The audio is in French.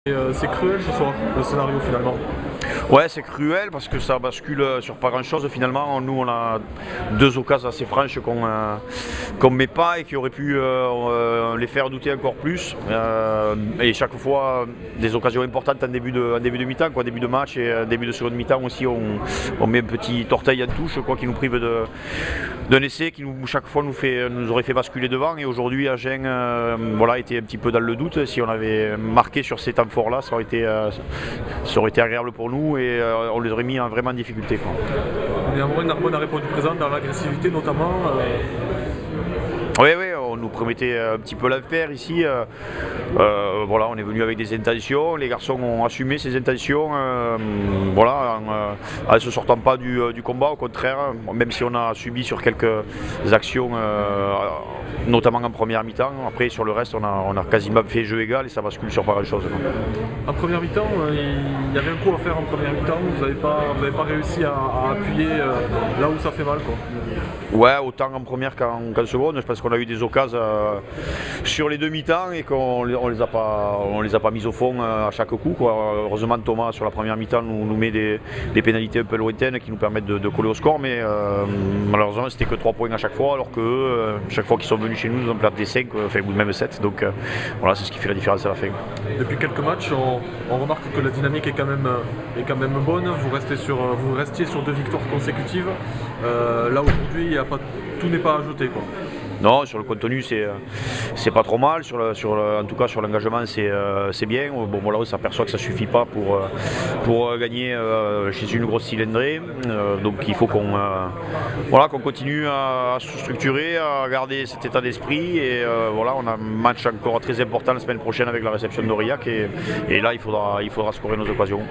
C'est cruel ce soir, le scénario finalement. Ouais, c'est cruel parce que ça bascule sur pas grand chose finalement. Nous, on a deux occasions assez franches qu'on met pas et qui auraient pu les faire douter encore plus. Et chaque fois, des occasions importantes en début de mi-temps, quoi, début de match et début de seconde mi-temps aussi, on met un petit orteil en touche quoi, qui nous prive d'un essai qui chaque fois nous aurait fait basculer devant. Et aujourd'hui, Agen était un petit peu dans le doute. Si on avait marqué sur ces temps forts-là, ça aurait été agréable pour nous et on les aurait mis vraiment en difficulté, quoi. Néanmoins, Narbonne a répondu présent dans l'agressivité notamment. Oui, on nous promettait un petit peu l'enfer ici. On est venu avec des intentions, les garçons ont assumé ces intentions en ne se sortant pas du combat, au contraire, même si on a subi sur quelques actions, notamment en première mi-temps. Après, sur le reste, on a quasiment fait jeu égal et ça bascule sur pas grand-chose. En première mi-temps, il y avait un coup à faire en première mi-temps, vous n'avez pas réussi à appuyer là où ça fait mal, quoi. Ouais, autant en première qu'en seconde. Je pense qu'on a eu des occasions sur les deux mi-temps et qu'on les a pas mises au fond à chaque coup, quoi. Heureusement, Thomas sur la première mi-temps nous met des pénalités un peu lointaines qui nous permettent de coller au score, mais malheureusement c'était que 3 points à chaque fois, alors que chaque fois qu'ils sont venus chez nous, ils ont perdu des 5, ou même 7. Donc voilà, c'est ce qui fait la différence à la fin. Depuis quelques matchs, on remarque que la dynamique est quand même bonne. Vous restiez sur 2 victoires consécutives. Là aujourd'hui, tout n'est pas ajouté, quoi. Non, sur le contenu, c'est pas trop mal. En tout cas, sur l'engagement, c'est bien. Bon, voilà, on s'aperçoit que ça suffit pas pour gagner chez une grosse cylindrée. Donc, il faut qu'on continue à se structurer, à garder cet état d'esprit. Et on a un match encore très important la semaine prochaine avec la réception d'Aurillac. Et là, il faudra scorer nos occasions.